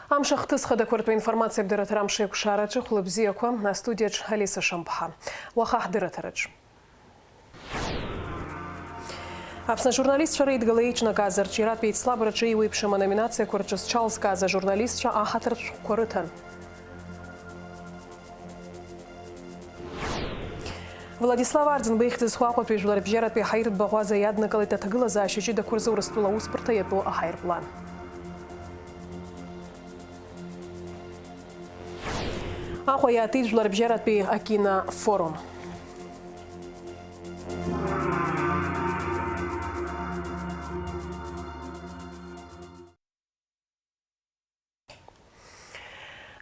Амша хтысхада кварту информация бдыратыр амша якушарачы хулыбзияква на студияч Алиса Шампха. Уахах дыратырыч. Апсна журналист шарит галаична газар чират пейт слабырачы и выпшима номинация кварчыс Чарльз газа журналистша ахатыр кварытан. Владислав Ардзин бейхтыз хуапа пижулар бжерат пей хайрт багуаза ядна калыта тагыла за ащичи да курза урастула успорта епу ахайр план. Ахуя тижулар бжерат пей акина форум.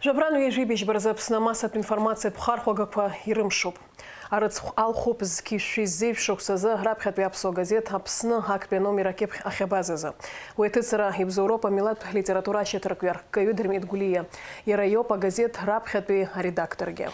Жабрану ежибиш барзапсна масат информация пхархогаква ирымшуп. Арыц алхоп зкиши зевшоксаза грабхат пяпсо газет апсна хакпе номера кеп ахебазаза. Уэтыцера из Европа милат литература четырквер каюдермит гулия. Ярайопа газет рабхат пе редакторге.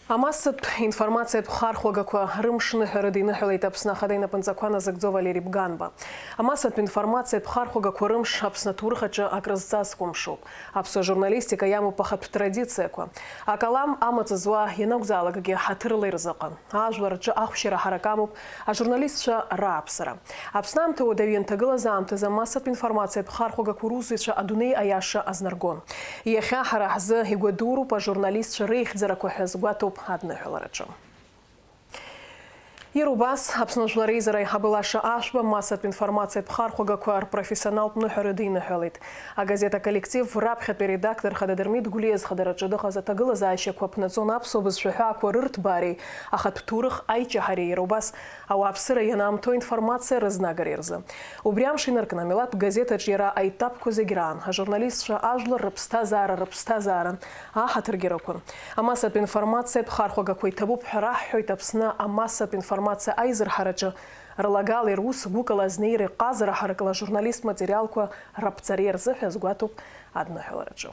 Амасат информация пхархогаква рымшны хердины хелейт апсна хадайна панзакwana загдзова лерибганба. Амасат информация пхархогаква рымш апсна турхача акраззаскумшуп. Апсо журналистика яму пахат традицияква. Акалам амацазва янагзалагаге хатырлырзакан. Ажварча ахшира харакамуп, а журналистша рапсара. Апснам то удавин тагыла замты за масат информация пхархогаква рузыча адуней аяша азнаргон. Яха харахза игвадуру по журналистша рейхдзараква хазгвату одной хеларачом. Ирубас абсножларей зарай хабылаша ашба массат информация пхархогаквар профессионал пнухарыдыйны хелит. А газета коллектив рабхат редактор хададермит гулез хадарачада хазатагыла зааща квапнацон апсобыз шуха акварырт барей, а хатптурах айчахари Ирубас, а у апсыра янамто информация разнагарерза. Убрямши нарканамилат газета чьера айтап козегран, а журналистша ажла рабстазара, а хатыргерокун. А массат информация пхархогаквай табуб хараххойт апсна, а массат информация айзер харача ралагал и рус гукала знейры казара харакала журналист материалку рабцарер зафязгуатуп одно хеларачу.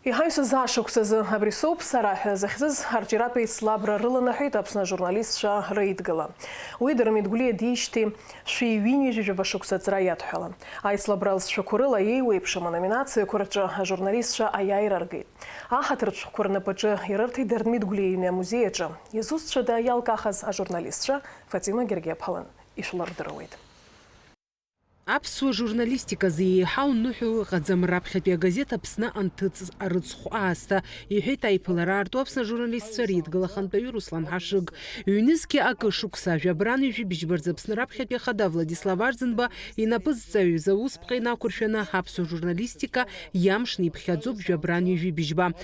И хайсу зашукса за абрисоп сарахе захзыз харчирапе слабра рыла нахайт апсна журналистша рейдгала. Уидермит гуле дишти ши вини жижа шукса цраят хела. Ай слабралс шокурыла ей уипшима номинация курача журналистша аяйраргит. А хатырч курна пача ирарти дермит гуле музеяча. Иисусша да ялкахаз а журналистша Фатима Гергепхалан ишлардыруит. Апсуа журналистика зеиҳау ныҳәоу ҟаӡамраԥхьатәи газета Аԥсны анҭыҵ арыцхә аасҭа иҳәеит аиԥылара арту Аԥсны ажурналистцәа реидгылахантәаҩы Руслан Ҳашыг. Ҩнызқьи акы шықәса жәабран ижәибжьбарӡ Аԥсны раԥхьатәи ахада Владислав Ардзынба инапызҵаҩыз аусԥҟа инақәыршәаны аԥсуа журналистика иамшны иԥхьаӡоуп жәабран ижәибжьба.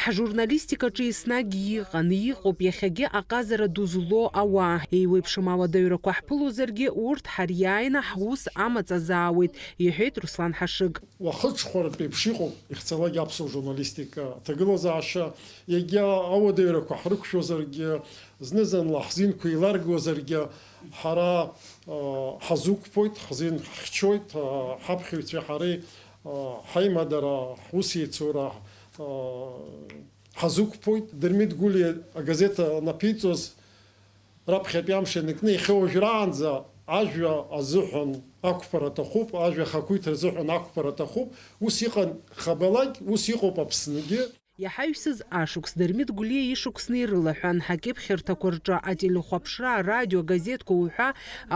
Ҳжурналистикаҿы еснагь иҟан, иҟоуп иахьагьы аҟазара ду злоу ауаа. Еиуеиԥшым ауадаҩрақәа ҳԥылозаргьы урҭ ҳариааины ҳус амаҵазаауеит, иҳәеит Руслан Ҳашыг. Уахыҽхәаратә еиԥш иҟоуп ихьӡалак аԥсуа журналистика аҭагылазаашьа, егьа ауадаҩрақәа ҳрықәшәозаргьы, зны-зынла ҳзинқәа еиларгозаргьы, ҳара ҳазуқәԥоит, ҳзин ҳхьчоит, ҳаԥхьаҩцәеи ҳареи ҳаимадара, ҳусеицура ҳазуқәԥоит. Дермит Гулиа агазета анаԥиҵоз раԥхьатәи амш ианакны ихьоуажәраанӡа ажәа азыҳәан ақәԥара аҭахуп, ажәа хақәиҭра азыҳәан ақәԥара аҭахуп. Ус иҟан Хабалагь, ус иҟоуп Аԥснгьы. Иаҳаҩсыз ашықәс Дермит Гулиа ишықәсны ирылаҳәан ҳакьыԥхьырҭақәа рҿы ателехәаԥшра, арадио, агазеткақәа уҳәа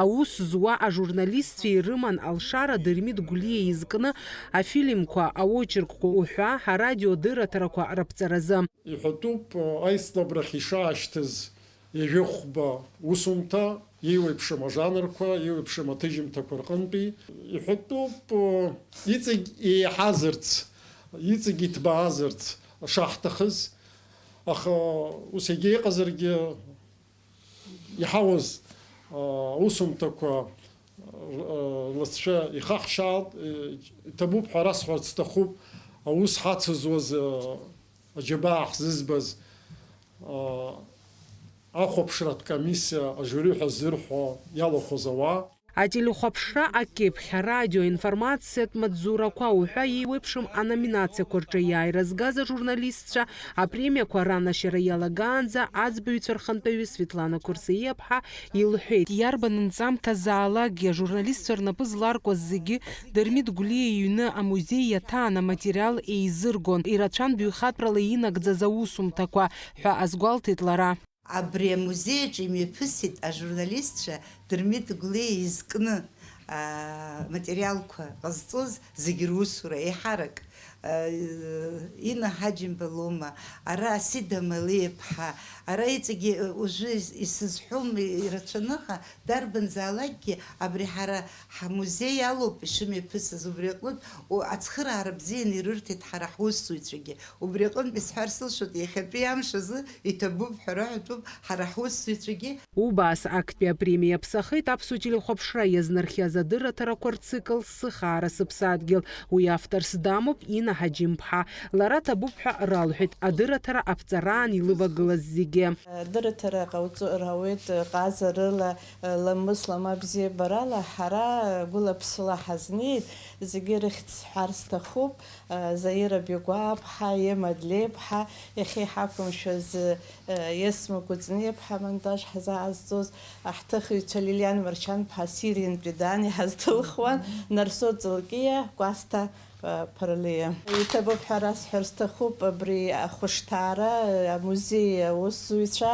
аус зуа ажурналистцәа ирыман алшара Дермит Гулиа изкны афильмқәа, аочеркқәа уҳәа ҳарадиодырраҭарақәа раԥҵаразы. Иҳәатәуп аицлабрахь ишаашьҭыз ижәыхәба усумҭа, иеиуеиԥшым ажанрқәа, иеиуеиԥшым аҭыжьымҭақәа рҟынтәи. Иҳәатәуп иҵегь еиҳазарц, иҵегь иҭбаазарц шаҳҭахыз, аха ус егьа иҟазаргьы иҳауаз аусумҭақәа ласцәа ихаҳшьаалт. Иҭабуп ҳәа расҳәарц сҭахуп, аус ҳацызуаз аџьабаа ҳзызбаз ахәаԥшратә комиссиа ажури ҳәа ззырҳәо иалахәыз ауаа. Ателехәаԥшра акьыԥхь радиоинформациатә маҵзурақәа уҳәа еиуеиԥшым аноминациақәа рҿы иааиразгаз ажурналистцәа апремиақәа ранашьара иалагаанӡа аӡбаҩцәа рхантәаҩы Светлана Курсеиаԥҳа илҳәеит. Иарбан нҵамҭазаалакгьы ажурналистцәа рнапы зларкуаз зегьы Дырмит Гәлиа иҩны амузеи иаҭаан аматериал еизыргон, ирацәан баҩхатәрала инагӡаз аусумҭақәа ҳәа азгәалҭеит лара. Абри амузеиаҿы имҩаԥысит ажурналистцәа Дырмит Гәлиа изкны материалқәа ҟазҵоз зегьы русура еиҳарак. Ина Ҳаџьымба-Лома, ара Асида Малеиԥҳа, ара иҵегьы ужәы исызҳәом ирацәаныха, дарбанзаалакгьы абри ҳара ҳамузеи алоуп ишымҩаԥысыз, убри аҟнытә ацхыраара бзианы ирырҭеит ҳара ҳусзуҩцәагьы. Убри аҟнытә исҳәар сылшоит, иахьатәи амш азы иҭабуп ҳәа раҳәатәуп ҳара ҳусзуҩцәагьы. Убас актәи апремиа ԥсахеит аԥсуа телехәаԥшра иазнархиаз адырраҭарақәа рцикл Сыхаара Сыԥсадгьыл. Уи авторс дамоуп Ина Ҳаџьымԥҳа. Лара ҭабуп ҳәа ралҳәеит адырраҭара аԥҵараан илывагылаз зегьы. Адырраҭара ҟауҵауеит ҟазарыла, ламыс лама бзиабарала ҳара гәыла-ԥсыла ҳазнеит. Зегьы рыхьӡ сҳәар сҭахуп. Заира Бигәааԥҳа, Ема Длеиԥҳа, иахьа иҳақәымшәаз Есма Кәыҵниаԥҳа монтаж ҳзаазҵоз, аҳҭыхыҩцәа Лилиан Марчанԥҳа Сириантәи Дан иҳазҭылхуан, Нарсо Ҵылкиа, Кәасҭа Ԥарлиа. Иҭабуп ҳәа расҳәар сҭахуп абри ахәышҭаара амузеи аусзуҩцәа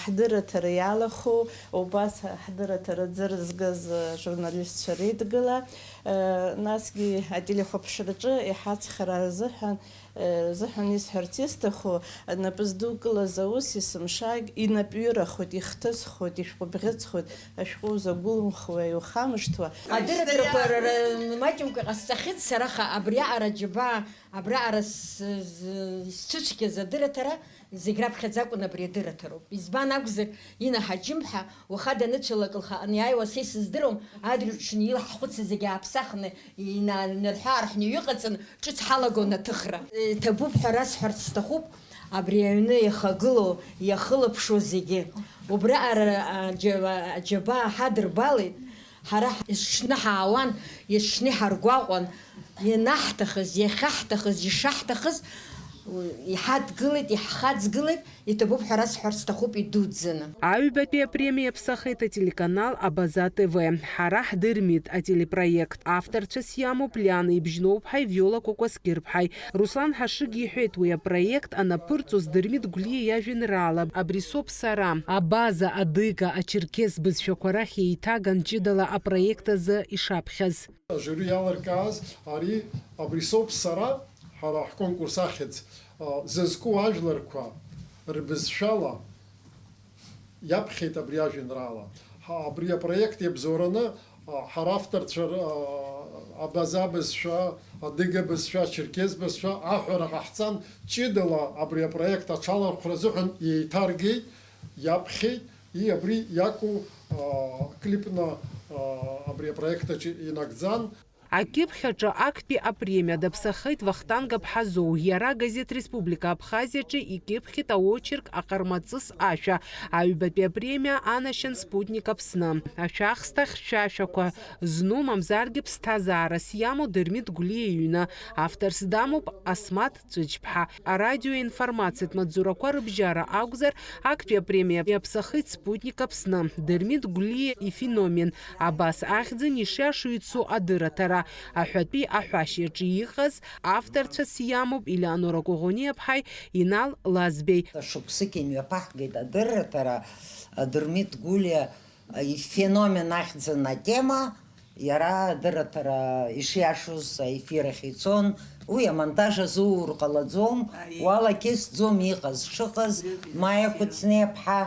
ҳдырраҭара иалаху, убас ҳдырраҭара ӡыр згаз ажурналистцәа реидгыла, насгьы ателехәаԥшраҿы иҳацхара зыҳәан исҳәарц исҭаху, напы здукылаз аус есымшагь инапҩырахоит, ихҭысхоит, ишәҟәыбӷьыцхоит, ашәҟәы узагәылымхуа, иухамышҭуа. Адырраҭарақәа маҷымкәа ҟасҵахьеит сараха абриаҟара џьабаа, абриаҟара сцәыцәгьаз адырраҭара зегь раԥхьаӡакәын абри адырраҭароуп. Избан акәзар, Ина Ҳаџьымԥҳа уаха даныцәалак лхаҟны са исыздыруам, адырҩаҽны илҳхәыцыз зегьы ааԥсахны инарҳәаарҳәны иҩыҟаҵаны ҿыц ҳалагон аҭыхра. Ҭабуп ҳәа расҳәарц сҭахуп абри аҩны иахагылоу, иахылаԥшуа зегьы. Убриаҟара аџьабаа ҳадырбалеит, ҳара ишшныҳаауан, ишшны иҳаргәаҟуан, ианаҳҭахыз, иахьаҳҭахыз, ишаҳҭахыз иҳадгылеит, иҳхаҵгылеит, иҭабуп ҳәа расҳәарц сҭахуп идуӡӡаны. Аҩбатәи апремиа ԥсахеит ателеканал Абаза ТВ. Ҳара ҳдырмит ателепроект. Авторцәас иамоуп Лиана Ибжьноуԥҳаи Виола Кәакәасқьырԥҳаи. Руслан Ҳашыг иҳәеит уи апроект анаԥырҵоз Дырмит Гәлиа иажәеинраала. Абри соуп сара. Абаза, адыга, ачерқьес бызшәақәа рахь еиҭаган ҷыдала апроект азы ишаԥхьаз. Ажюри иалыркааз ари абри соуп сара ҳара ҳконкурс ахьӡ зызку ажәларқәа рбызшәала иаԥхьеит абри ажәеинраала. Абри апроект иабзоураны ҳара авторцәа абаза бызшәа, адыга бызшәа, ачерқьес бызшәа аҳәара ҟаҳҵан, ҷыдала абри апроект аҽалархәра азыҳәан иеиҭаргеит, иаԥхьеит, абри иаку клипна абри апроект аҿы инагӡан. Акьыԥхьаҿы актәи апремиа даԥсахеит Вахтанг Аԥҳазоу. Иара газет Республика Абхазиаҿы икьыԥхьит аочерк аҟармаҵыс ашәа. Аҩбатәи апремиа анашьан Спутник Аԥсны. Ашәахсҭа хьшәашәақәа зну мамзаргьы ԥсҭазаарас иамоу Дырмит Гәлиа иҩны. Авторс дамоуп Асмаҭ Ҵәыџьԥҳа. Арадиоинформациатә маҵзурақәа рыбжьара акәзар, актәи апремиа иаԥсахеит Спутник Аԥсны. Дырмит Гәлиа ифеномен. Абас ахьӡын ишиашоу ицо адырраҭара. Аҳәатәи аҳәашьа иаҿы иҟаз авторцәас иамоуп Илеонора Коӷониаԥҳаи Инал Лазбеи. Шықәсык имҩаԥаҳгеит адырраҭара Дырмит Гәлиа ифеномен ахьӡын атема, иара адырраҭара ишиашоз аефир ахь ицон, уи амонтаж азуур ҟалаӡом, уалакьысӡом иҟаз шыҟаз. Маиа Кәыҵниаԥҳа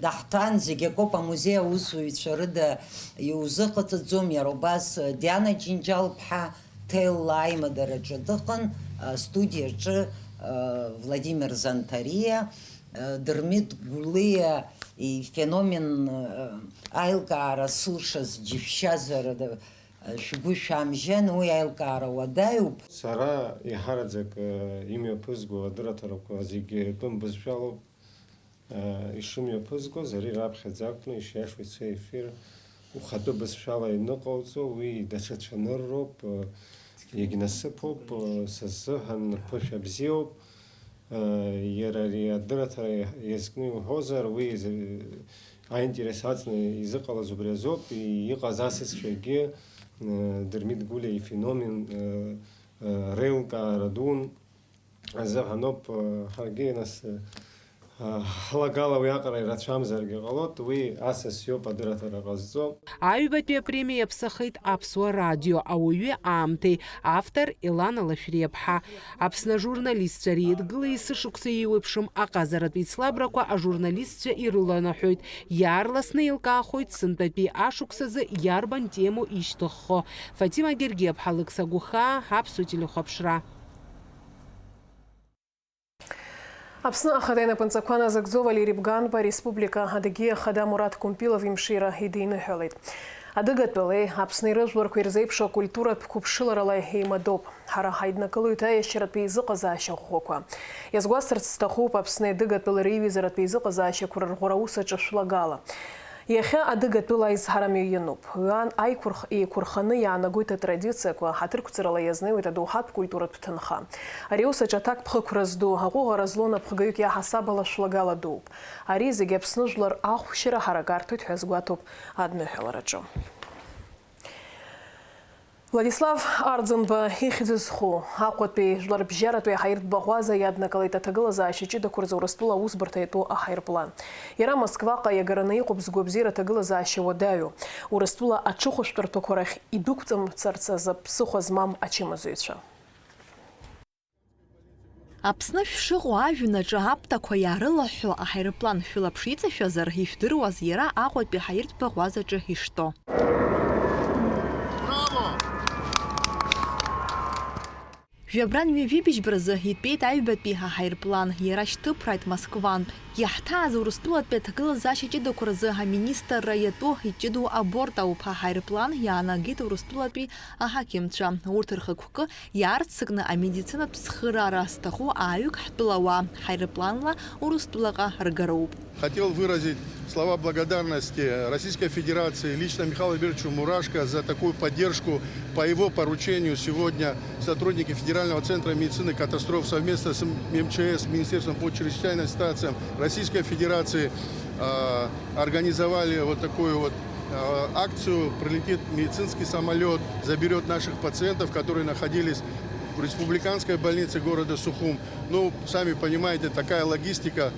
даҳҭан, зегьы акоуп амузеи аусзуҩцәа рыда иузыҟаҵаӡом. Иара убас Диана Џьынџьал-ԥҳа ҭелла аимадараҿы дыҟан, студиаҿы Владимир Зантариа, Дырмит Гәлиа ифеномен аилкаара сылшаз џьышәшьазар шәгәы шәамжьан, уи аилкаара уадаҩуп. Сара иҳараӡак имҩаԥызго адырраҭарақәа зегьы тәым бызшәалоуп. Ишымҩаԥызгоз ари раԥхьаӡа акәны ишиашоу ицо аефир ухатәы бызшәала иныҟауҵо, уи даҽацәанырроуп, иагьнасыԥуп, са сзыҳәан ԥышәа бзиоуп. Иара ари адырраҭара иазкны иуҳәозар, уи аинтерес аҵны изыҟалаз убри азоуп, иҟаз асасцәагьы Дырмит Гулиа ифеномен реилкаара дуун азыҳәаноуп, ҳаргьы нас ҳлагала уи аҟара ирацәамзаргьы ҟалоит, уи асас иоуп адырраҭара ҟазҵо. Аҩбатәи апремиа иаԥсахит Аԥсуа радио ауаҩы аамҭеи автор Елана Лашәриаԥҳа. Аԥсны ажурналистцәа реидгыла есышықәса еиуеиԥшым аҟазаратәи ицлабрақәа ажурналистцәа ирыланаҳәоит. Иаарласны еилкаахоит сынтәатәи ашықәсазы иарбан тему ишьҭыххо. Фатима Гергиаԥҳа, Лыкса Гухаа, Аԥсуа телехәаԥшра. Аԥсны ахада инапынҵақәа назыгӡо Валери Бганба Республика Адыгьиа Хада Мурат Кумпилов имшира идиныҳәалеит. Адыгатәылеи Аԥсны ирыжәларқәа ирзеиԥшу акультуратә қәыԥшыларала еимадоуп. Ҳара ҳаиднакылоит аиашьаратәи изыҟазаашьа ӷәӷәақәа. Иазгәасҭарц сҭахуп Аԥсны адыгатәыла реиҩызаратәи изыҟазаашьақәа рырӷәӷәара аусаҿы шәлагала. Иахьа адыгатәыла аизҳарамҩа иануп. Еиқәырханы иаанагоит атрадициақәа, ҳаҭырқәҵарала иазнеиуеит адоуҳатә культуратә ҭынха. Ари аусаҿ аҭак ԥхықәра зду, аҟәыӷара злоу напхгаҩык иаҳасабала шәлагала дууп. Ари зегьы Аԥсны жәлар ахәшьара ҳаракарҭәоит ҳәа азгәаҭоуп адныҳәалараҿы. Владислав Ардзынба ихьӡ зху Аҟәатәи Жәларбжьаратәи аҳаиртә баӷәаза иаднакылеит аҭагылазаашьа ҷыдақәа рзы Урыстәыла аусбарҭа иатәу аҳаирплан. Иара Москваҟа иагараны иҟоуп згәабзиара аҭагылазаашьа уадаҩу. Урыстәыла аҽыхәышәтәырҭақәа рахь идәықәҵымцарц азы ԥсыхәа змам ачымазаҩцәа. Аԥсны шәшыҟоу ажәҩан аҿы аптақәа иаарылаҳәҳәо аҳаирплан шәылаԥш иҵашәазар, ишәдыруаз иара Аҟәатәи аҳаиртә баӷәазаҿы ишто. Жәабран ҩажәибжьбаразы итәеит аҩбатәи аҳаирплан, иара шьҭыԥрааит Москвантә. Иаҳҭааз Урыстәылатәи аҭагылазаашьа ҷыдақәа рзы аминистрра иатәу иҷыдоу аборт ауп аҳаирплан иаанагеит Урыстәылатәи аҳақьымцәа. Урҭ рхықәкы иаарццакны амедицинатә цхыраара зҭаху ааҩык ҳтәылауаа ҳаирпланла Урыстәылаҟа ргароуп. Хотел выразить слова благодарности Российской Федерации, лично Михаилу Альбертовичу Мурашко за такую поддержку. По его поручению сегодня сотрудники Федерального центра медицины катастроф совместно с МЧС, Министерством по чрезвычайным ситуациям Российской Федерации организовали вот такую вот акцию. Прилетит медицинский самолет, заберет наших пациентов, которые находились в республиканской больнице города Сухум. Ну, сами понимаете, такая логистика.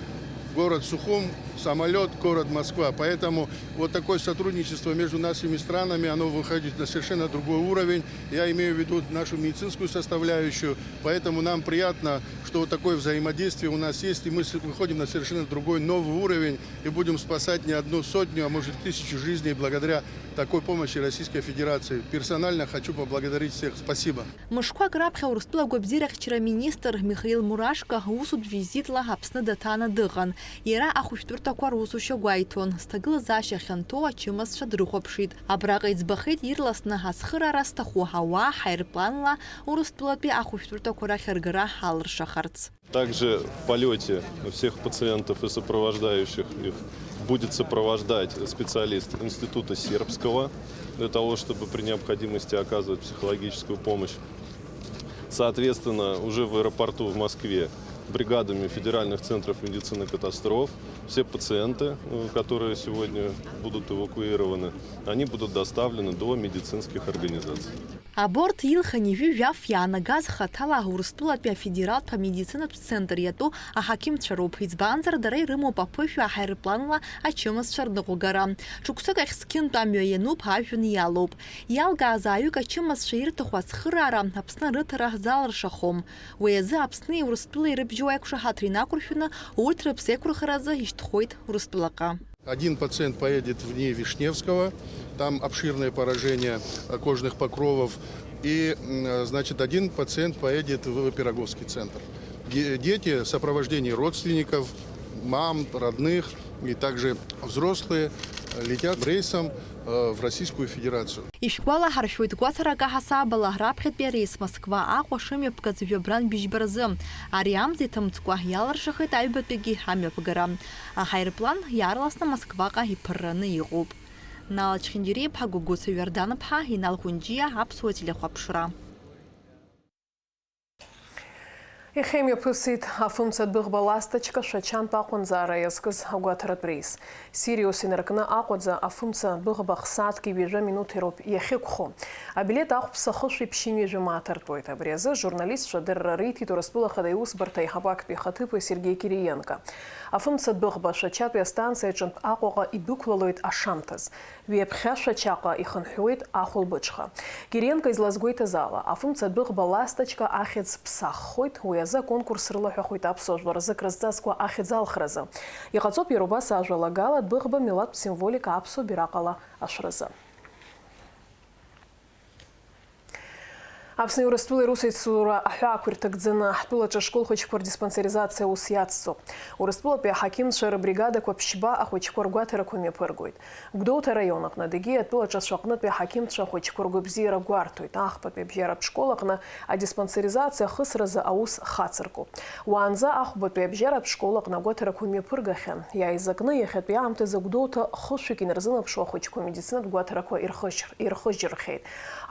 Город Сухум, самолет, город Москва. Поэтому вот такое сотрудничество между нашими странами, оно выходит на совершенно другой уровень. Я имею в виду нашу медицинскую составляющую. Поэтому нам приятно, что вот такое взаимодействие у нас есть. И мы выходим на совершенно другой, новый уровень. И будем спасать не одну сотню, а может 1000 жизней благодаря такой помощи Российской Федерации. Персонально хочу поблагодарить всех. Спасибо. Мышқәак раԥхьа Урыстәыла агәабзиарахьчара министр Михаил Мурашко усутә визитла Аԥсны даҭаны дыҟан. Иара ахәышәтәырҭақәа русушьа гәаиҭон. Зҭагылазаашьа хьанҭоу ачымазцәа дрыхәаԥшит. Абраҟа иӡбахеит ирласны ҳацхыраара зҭаху ауаа ҳаирпланла Урыстәылатәи ахәышәтәырҭақәа рахь ргара ҳалыршахарц. Также в полете всех пациентов и сопровождающих их будет сопровождать специалист Института Сербского для того, чтобы при необходимости оказывать психологическую помощь. Соответственно, уже в аэропорту в Москве бригадами федеральных центров медицины катастроф все пациенты, которые сегодня будут эвакуированы, они будут доставлены до медицинских организаций. Аборт илхын ижәы жәаф иаанагаз хаҭала Урыстәылатәи афедералтә амедицинатә центр иатәу аҳақьымцәа роуп. Избанзар дара ирымоуп аԥышәа аҳаирпланла ачымазцәа рныҟәгара. Ҽыԥсык ахь зқьынтә амҩа иануп, ажәҩан иалоуп. Иалгааз ааҩык ачымазцәа ирҭаху ацхыраара Аԥсны рыҭара залыршахом. Уи азы Аԥсни Урыстәылеи рыбжьоу аиқәшаҳаҭра инақәыршәаны урҭ рыԥсеиқәырхаразы ишьҭхоит Урыстәылаҟа. Один пациент поедет в НИИ Вишневского, там обширное поражение кожных покровов. И, значит, один пациент поедет в Пироговский центр. Дети в сопровождении родственников, мам, родных и также взрослые летят рейсом в Российскую Федерацию. Ишәгәалаҳаршәоит гәаҭарак аҳасабала раԥхьатәи арейс Москва Аҟәа шымҩаԥгаз Жәабран бжьбаразы. Ари амза иҭымҵкәа иалыршахеит аҩбатәигьы амҩаԥгара. Аҳаирплан иаарласны Москваҟа иԥырраны иҟоуп. Нала Чхиндиреиԥҳа, Гугуца Иорданыԥҳа, Инал Хунџьиа, Аԥсуа телехәаԥшра. Ихемиаԥысит афымца дбыӷба ласточка Шачанпа аҟәынӡаара иазкыз агәаҭаратә реис. Сириус инаркны Аҟәаӡа афымца дбыӷба хсааҭк ҩажәа минуҭ ироуп иахьықәхо. Абилет ахәԥса хышәи ԥшьи ҩажәа мааҭартәуеит. Абри азы журналистцәа дырра риҭеит Урыстәылахада аиусбарҭа аиҳабы Хаҭыԥа Сергеи Кириенко. Афымца дбыӷба Шачатәи астанциа аҿынтә Аҟәаҟа идәықәлалоит ашамҭаз. Ҩаԥхьа Шачаҟа ихынҳәуеит ахәылбыҽха. Кириенко излазгәеиҭаз ала, афымца дбыӷба ласточка ахьӡ ԥсаххоит, уи азы аконкурс рылаҳәахоит аԥсуа жәларазы крызҵазкуа ахьӡ алхразы. Иҟаҵоуп иара убас ажәалагала дбыӷба милаҭтә символика аԥсуа бираҟала ашразы. Аԥсни Урыстәылеи русеицура аҳәаақәа ирҭагӡаны ҳтәылаҿы ашколхәыҷқәа рдиспансеризациа ус иацҵоуп. Урыстәылатәи аҳақьымцәа рыбригадақәа ԥшьба ахәыҷқәа ргәаҭарақәа мҩаԥыргоит. Гәдоуҭа раион аҟнытәигьы атәылаҿацәа аҟнытәи аҳақьымцәа ахәыҷқәа ргәабзиара гәарҭоит. Ахԥатәи абжьаратә школ аҟны адиспансеризациа ахысразы аус хацыркуп. Уаанӡа ахәбатәи абжьаратә школ аҟны агәаҭарақәа мҩаԥыргахьан. Иааизакны иахьатәи аамҭазы Гәдоуҭа хышәҩык инарзынаԥшуа ахәыҷқәа амедицинатә гәаҭарақәа ирхыжьырхеит.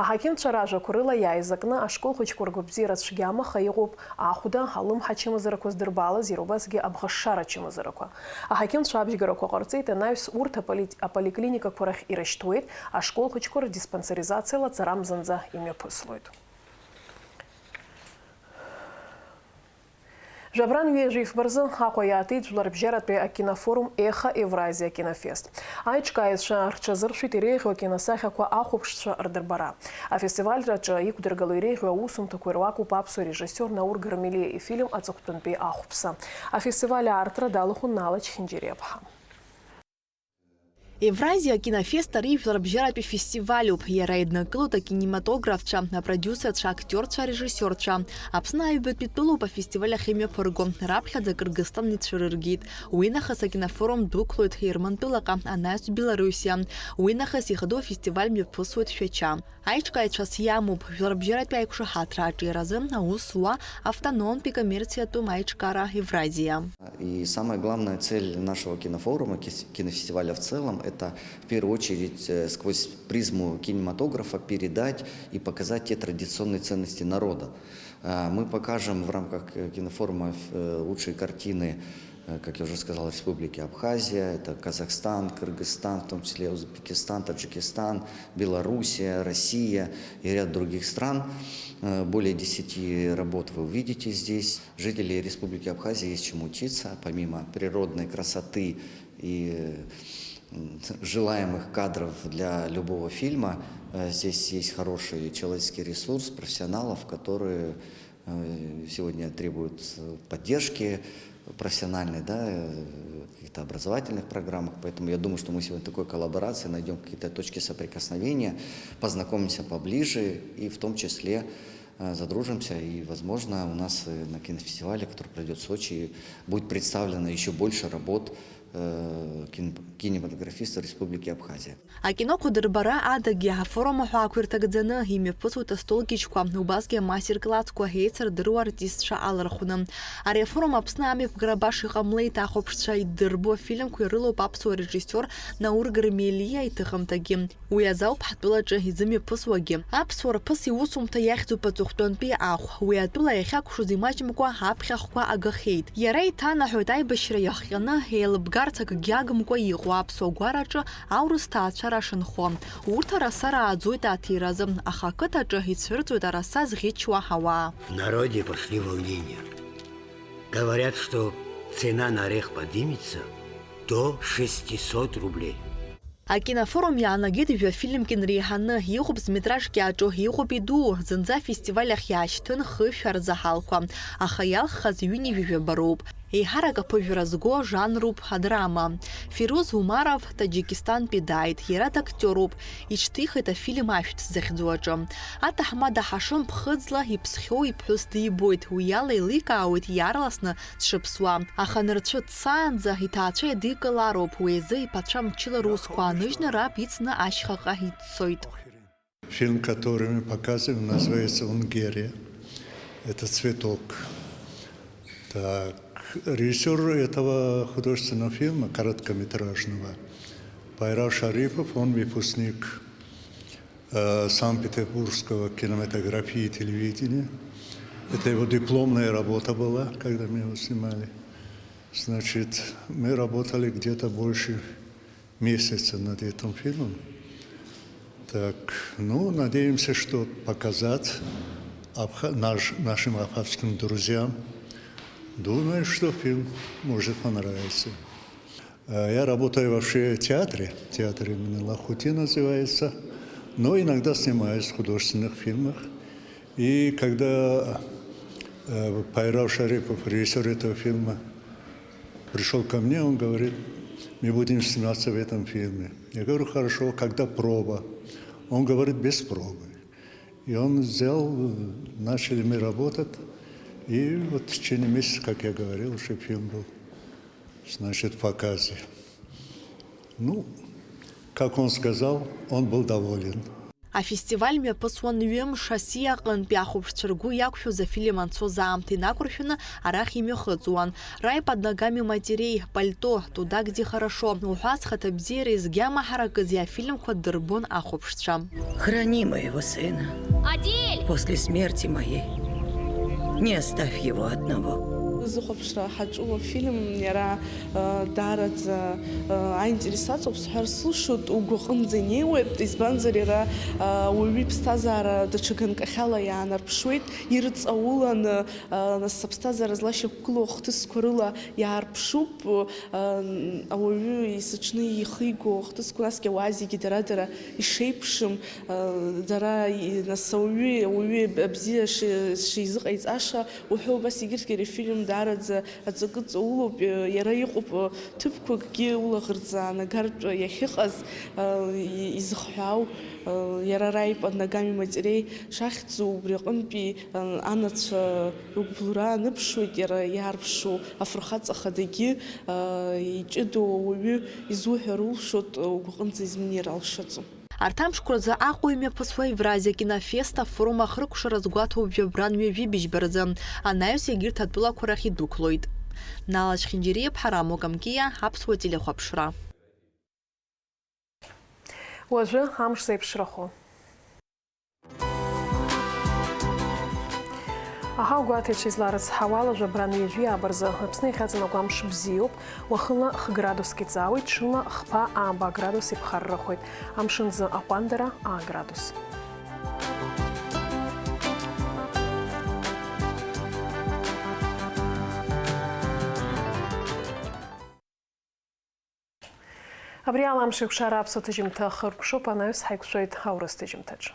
Аҳақьымцәа ражәақәа рыла иааизакны ашколхәыҷқәа ргәабзиара цәгьамаха иҟоуп ахәда, алымҳа ачымазарақәа здырбалаз, иара убасгьы абӷашшара ачымазарақәа. Аҳақьымцәа абжьгарақәа ҟарҵеит, анаҩс урҭ аполиклиникақәа рахь ирышьҭуеит, ашколхәыҷқәа рдиспансеризациала ҵарамзанӡа имҩаԥыслоит. Жабран ҩежәифбарзы Аҟәа иаатит Жәларбжьаратәи акинофорум Еха Евразия кинофест. Аиҿкааҩцәа рҽазыршәит иреиӷьу акиносахьақәа ахәаԥшцәа рдырбара. Афестивальраҿы иқәдыргало иреиӷьу аусумҭақәа ируакуп аԥсуа режиссер Наур Гармелиа ифильм Аҵыхәтәантәи ахәԥса. Афестиваль аартра далахәын Нала Чхиндиреиԥҳа. Евразия кинофест ари Жәларбжьаратәи фестивалюп. Иара иднакылоит акинематографцәа, апродиусерцәа, актерцәа, арежиссерцәа. Аԥсны аҩбатәи тәылоуп афестиваль ахь имҩаԥырго. Раԥхьаӡа Кыргызстан ицәырыргеит. Уи нахыс акинофорум дәықәлоит Ермантәылаҟа, анаҩс Белоруссиа. Уи нахыс ихадоу афестиваль мҩаԥысуеит Шәача. Аиҿкааҩцәас иамоуп Жәларбжьаратәи аиқәшаҳаҭра аҿиаразы аус зуа автономтәи коммерциатәым аиҿкаара Евразия. И самая главная цель нашего кинофорума, кинофестиваля в целом, это в первую очередь сквозь призму кинематографа передать и показать те традиционные ценности народа. Мы покажем в рамках кинофорума лучшие картины, как я уже сказал, Республики Абхазия, это Казахстан, Кыргызстан, в том числе Узбекистан, Таджикистан, Белоруссия, Россия и ряд других стран. Более 10 работ вы увидите здесь. Жители Республики Абхазия есть чему учиться, помимо природной красоты и желаемых кадров для любого фильма. Здесь есть хороший человеческий ресурс профессионалов, которые сегодня требуют поддержки профессиональной, да, каких-то образовательных программах. Поэтому я думаю, что мы сегодня такой коллаборации найдем какие-то точки соприкосновения, познакомимся поближе и в том числе задружимся. И, возможно, у нас на кинофестивале, который пройдет в Сочи, будет представлено еще больше работ кинематографиста Республики Абхазия. Акиноқәа дырбара адагьы афорум аҳәаақәа ирҭагӡаны имҩаԥысуеит астолкичқәа, убасгьы амастер-классқәа еицырдыруа артистцәа алархәны. Ари афорум Аԥсны амҩаԥгара баша иҟамлеит, ахәаԥшцәа идырбо афильмқәа ирылоуп аԥсуа режиссер Наур Гармелиа иҭыхымҭагьы. Уи азауп ҳтәылаҿы изымҩаԥысуагьы. Аԥсуа рԥыс иусумҭа иахьӡуп Аҵыхәтәантәи ахә. Уи атәыла иахьақәшоз имаҷымкәа аԥхьахәқәа агахеит. Иара иҭанаҳәоит аибашьра иахҟьаны еилыбгарц акгьы агымкәа иҟоу аԥсуа гәараҿы аурыс ҭаацәара шынхо. Урҭ арасара ааӡоит аҭиразы, аха ақыҭаҿы ицәырҵуеит араса зӷьычуа ҳауаа. В народе пошли волнения. Говорят, что цена на орех поднимется до 600 рублей. Акинофорум иаанагеит жәафильмк инреиҳаны, иҟоуп зметражк иааҿу, иҟоуп иду, зынӡа афестиваль ахь иаашьҭын хышә арзаҳалқәа, аха иалххаз ҩынҩажәаба роуп. Еиҳарак аԥыжәара зго жанруп адрама. Фируз Умаров Таџьикистантәи дааит, иара дактиоруп, иҽҭихит афильм ашәҭ захьӡу аҿы. Аҭаҳмада ҳашым ԥхыӡла иԥсхьоу иԥҳәыс дибоит, уи ала еиликаауеит иаарласны дшыԥсуа. Аха нырцәы дцаанӡа иҭаацәа иадикылароуп, уи азы иԥацәа мчыла русқәа ааныжьны раб ицны ашьхаҟа иццоит. Фильм, который мы показываем, называется «Унгерия». Это «Цветок». Так, режиссер этого художественного фильма, короткометражного, Пайрав Шарипов, он выпускник Санкт-Петербургского кинематографии и телевидения. Это его дипломная работа была, когда мы его снимали. Значит, мы работали где-то больше месяца над этим фильмом. Так, ну, надеемся, что показать нашим абхазским друзьям. Думаю, что фильм может понравиться. Я работаю вообще в театре имени Лахути называется, но иногда снимаюсь в художественных фильмах. И когда Пайрав Шарипов, режиссер этого фильма, пришел ко мне, он говорит, мы будем сниматься в этом фильме. Я говорю, хорошо, когда проба? Он говорит, без пробы. И он взял, начали мы работать, и вот в течение месяца, как я говорил, уже фильм был, значит, в показе. Ну, как он сказал, он был доволен. А фестиваль мепосуан шасия пяхубчергу якшу за фильм анцозам тинакурфина арах имехацуан. Рай под ногами матерей, пальто, туда, где хорошо. Ухас хатабзиры из гяма хараказия фильм квадербон ахубшчам. Храни моего сына. Адель! После смерти моей. Не оставь его одного. Зухопшра хачу фильм яра дарат интересацию обсуждать слушают угрохом зенеует из банзарира уйбстазара дочекан кахала я нарпшует ирц аулан нас сабстазара злаще клох ты скорила я арпшуп ауй исочный хиго ты скураски вази гидерадера и шейпшим дара нас ауй бзия шизг из аша уху бас игиркери фильм дарадза ацгыц улуп яра иқуп тыпкгьы улагырца нагартә иахьыҟаз изыхҳәаау иара раип нагами матерей шахьӡу убри аҟынтәи анацәа рыгәблра аныԥшуеит иара иаарԥшу афырхаҵа хадагьы иҷыдоу ауаҩы изуҳәар улшоит угәаҟынӡа измнеир алшаӡом. Артамшкурза ахуйме посвой Евразия кинофеста форума хрыкушара згуату вебран вибишберза, а наюс егирт отбыла курахи дуклоид. Налаш хинджириев хараму камкия хапсуа телехопшра. Уажы хамш сейпшрахо. Аха гуатич изларц хавала жабран вижи абарза хпсны хазна гамш бзиоп вахла градус кицауит шула хпа аба градус ипхаррахойт амшинза апандера а градус. Абриал амшик шараб сотажим та хрпшоп анаюс хайкшойт хаурастажим тач.